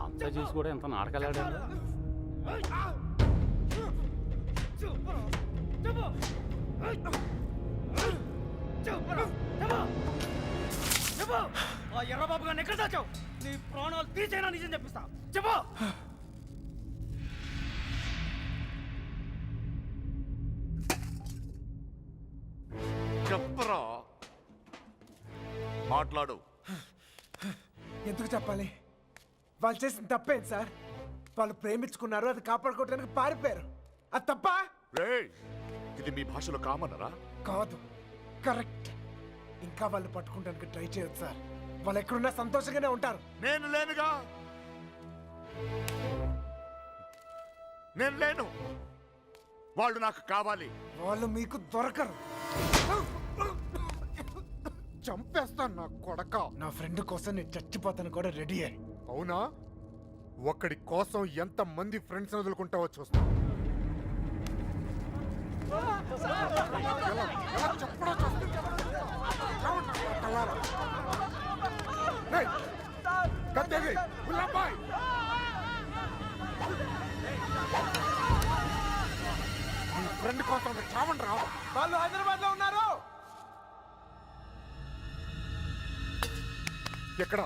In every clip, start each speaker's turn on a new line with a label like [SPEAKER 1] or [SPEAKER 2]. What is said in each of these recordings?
[SPEAKER 1] అంతా చూసి కూడా ఎంత నాటకాలాడాడు.
[SPEAKER 2] ఎర్రబాబు గారిని ఎక్కడ దాచావు? నీ ప్రాణాలు తీసేనా నిజం చెప్పిస్తా. చెప్పు.
[SPEAKER 3] చెప్పరా, మాట్లాడు.
[SPEAKER 4] ఎందుకు చెప్పాలి? వాళ్ళు చేసిన తప్పేంటి సార్? వాళ్ళు ప్రేమించుకున్నారు, అది కాపాడుకోవడానికి పారిపోయారు. అది తప్ప
[SPEAKER 3] రేయ్, ఇది మీ భాషలో కామనరా?
[SPEAKER 4] కాదు, కరెక్ట్. ఇంకా వాళ్ళు పట్టుకుంటానికి ట్రై చేయొచ్చు సార్. వాళ్ళు ఎక్కడున్నా సంతోషంగానే ఉంటారు.
[SPEAKER 3] నేను లేనుగా, నేను లేను. వాళ్ళు నాకు కావాలి.
[SPEAKER 4] వాళ్ళు మీకు దొరకరు. చంపేస్తాను నా కొడక. నా ఫ్రెండ్ కోసం నేను చచ్చిపోతాను కూడా రెడీ అయ్యి.
[SPEAKER 5] అవునా? ఒక్కడి కోసం ఎంత మంది ఫ్రెండ్స్ వదులుకుంటావో చూస్తా. ఫ్రెండ్ కోసం చావండి రా.
[SPEAKER 4] వాళ్ళు హైదరాబాద్ లో ఉన్నారు.
[SPEAKER 5] ఎక్కడ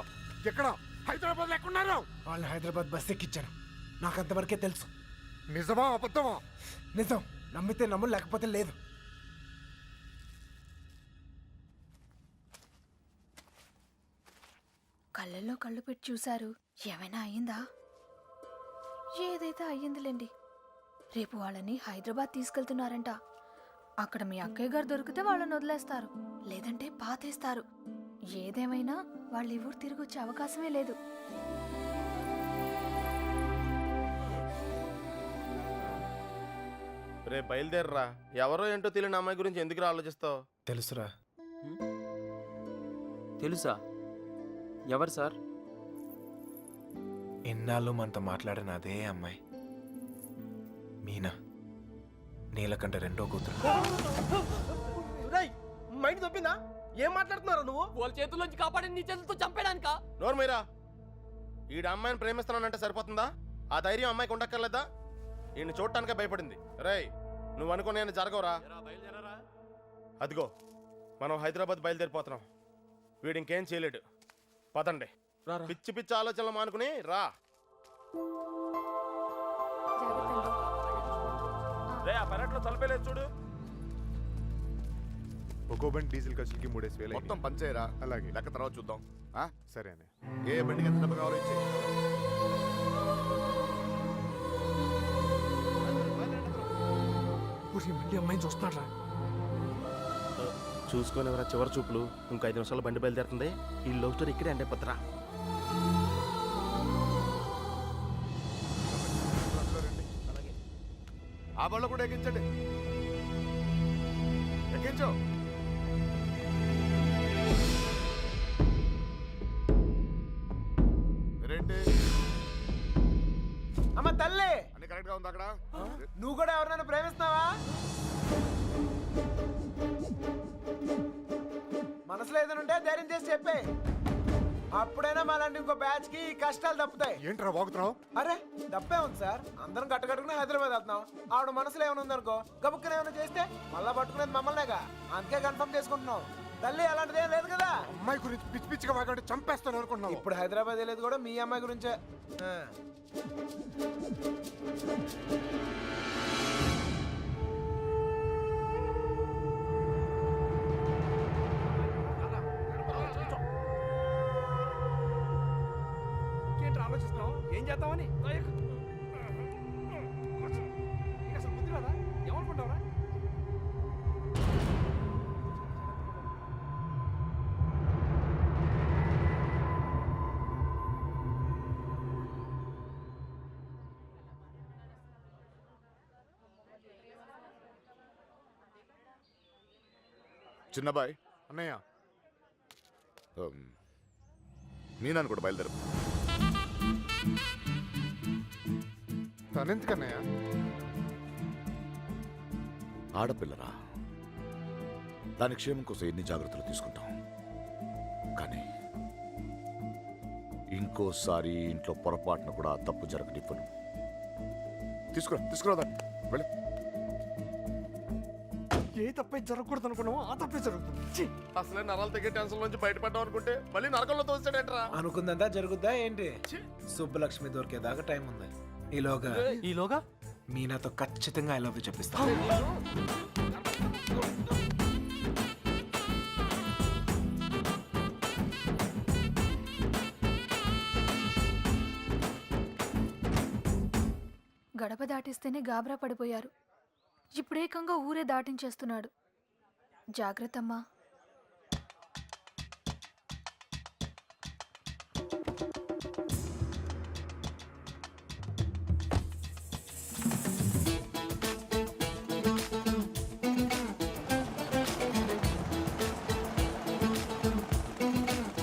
[SPEAKER 5] ఎక్కడ? హైదరాబాద్ ఎక్కడున్నారు?
[SPEAKER 4] వాళ్ళు హైదరాబాద్ బస్ ఎక్కిచ్చారు. నాకు అంతవరకే తెలుసు.
[SPEAKER 5] నిజమా అబద్ధమా?
[SPEAKER 4] నిజం. నమ్మితే నమ్ము, లేకపోతే లేదు.
[SPEAKER 6] కళ్ళల్లో కళ్ళు పెట్టి చూశారు. ఏమైనా అయ్యిందా? ఏదైతే అయ్యిందిలేండి. రేపు వాళ్ళని హైదరాబాద్ తీసుకెళ్తున్నారంట. అక్కడ మీ అక్కయ్య గారు దొరికితే వాళ్ళని వదిలేస్తారు, లేదంటే పాతేస్తారు. ఏదేమైనా వాళ్ళు ఈ ఊరు తిరిగి వచ్చే అవకాశమే లేదు.
[SPEAKER 7] రే బయలుదేరరా. ఎవరో ఏంటో తెలియని అమ్మాయి గురించి ఎందుకు ఆలోచిస్తావు?
[SPEAKER 4] తెలుసురా.
[SPEAKER 8] తెలుసా? ఎవరు సార్?
[SPEAKER 4] ఎన్నాళ్ళు మనతో మాట్లాడిన అదే అమ్మాయి, మీనా. నీలకంఠ రెండో కూతురు.
[SPEAKER 7] మైండ్ తప్పిందా? ఏం మాట్లాడుతున్నారా నువ్వు?
[SPEAKER 8] వాళ్ళ చేతుల్లోంచి కాపాడి నీ చేతులతో చంపేడానికా?
[SPEAKER 7] నోరు మీరా. ఈడ అమ్మాయిని ప్రేమిస్తున్నానంటే సరిపోతుందా? ఆ ధైర్యం అమ్మాయికి ఉండక్కర్లేదా? ఈయన చూడటానికే భయపడింది. రేయ్, నువ్వు అనుకునే జరగవురా. అదిగో మనం హైదరాబాద్ బయలుదేరిపోతున్నాం. వీడు ఇంకేం చేయలేడు. పదండి. పిచ్చి పిచ్చి ఆలోచనలు మానుకుని రా. రే, ఆ పెరట్లో తలపేలేదు చూడు.
[SPEAKER 5] ఒక్కో బండి డీజిల్ ఖర్చులకి 3,000
[SPEAKER 3] మొత్తం పంచేయరా.
[SPEAKER 5] అలాగే.
[SPEAKER 3] లెక్క తర్వాత చూద్దాం.
[SPEAKER 5] సరే అనే.
[SPEAKER 3] ఏ బండికి ఎంత డబ్బు కావాలో ఇచ్చేయ్.
[SPEAKER 4] మళ్ళీ అమ్మాయిని చూస్తున్నారా?
[SPEAKER 7] చూసుకొని ఎవరా చివరి చూపులు. ఇంకో 5 నిమిషాలు బండి బయలుదేరుతుంది. ఈ లవ్ స్టోరీ ఇక్కడే అంటే పత్రా.
[SPEAKER 3] ఆ బళ్ళు కూడా ఎక్కించండి. ఎక్కించు. రెండే.
[SPEAKER 4] అమ్మ తల్లి,
[SPEAKER 3] అన్ని కరెక్ట్ గా ఉంది అక్కడ.
[SPEAKER 4] నువ్వు కూడా ఎవరినైనా ప్రేమిస్తున్నావా? మనసులో ఏదైనా ఉంటే ధైర్యం చేసి చెప్పే. అప్పుడైనా మళ్ళీ ఇంకో బ్యాచ్ కి కష్టాలు తప్పుతాయి.
[SPEAKER 5] ఏంట్రా వాగుతున్నావు?
[SPEAKER 4] అరే తప్పే ఉంది సార్. అందరం కట్టకట్టుకుని హైదరాబాద్ వెళ్తున్నాం. ఆవిడ మనసులో ఏమైనా ఉందనుకో, గబుక్కున ఏమైనా చేస్తే మళ్ళా పట్టుకునేది మమ్మల్నేగా. అందుకే కన్ఫర్మ్ చేసుకుంటున్నాం. తల్లి అలాంటిది ఏం లేదు కదా.
[SPEAKER 5] అమ్మాయి గురించి పిచ్చి పిచ్చిగా వాగాడు, చంపేస్తాను అనుకుంటున్నావు.
[SPEAKER 4] ఇప్పుడు హైదరాబాద్ వెళ్ళేది కూడా మీ అమ్మాయి గురించే.
[SPEAKER 2] ఆలోచిస్తున్నావు ఏం చేద్దామని? అసలు బుద్ధి రాదా? ఏమనుకుంటావురా?
[SPEAKER 3] చిన్నబాయ్,
[SPEAKER 5] అన్నయ్య,
[SPEAKER 3] మీనాను కూడా బయలుదేరు.
[SPEAKER 5] తనెందుకన్నయ్య?
[SPEAKER 3] ఆడపిల్లరా, దాని క్షేమం కోసం ఎన్ని జాగ్రత్తలు తీసుకుంటాం. కానీ ఇంకో ఇంకోసారి ఇంట్లో పొరపాటున కూడా ఆ తప్పు జరగనివ్వను. తీసుకురా దాన్ని. వెళ్ళి.
[SPEAKER 5] ఏ తప్పే జరగకూడదు అనుకున్నావో ఆ తప్పే జరుగుతుంది.
[SPEAKER 7] అసలే నరాలు తెగే టెన్షన్ నుంచి బయటపడ్డాం అనుకుంటే మళ్ళీ నరకంలో తోస్తాడేంట్రా.
[SPEAKER 4] అనుకుందంతా జరుగుద్దా ఏంటి? సుబ్బలక్ష్మి దొరికేదాకా టైం ఉంది.
[SPEAKER 2] ఈలోగా
[SPEAKER 4] మీనాతో ఖచ్చితంగా ఐ లవ్ యూ చెప్పిస్తా.
[SPEAKER 6] గడప దాటిస్తేనే గాబరా పడిపోయారు. ఇప్పుడేకంగా ఊరే దాటించేస్తున్నాడు. జాగ్రత్తమ్మా.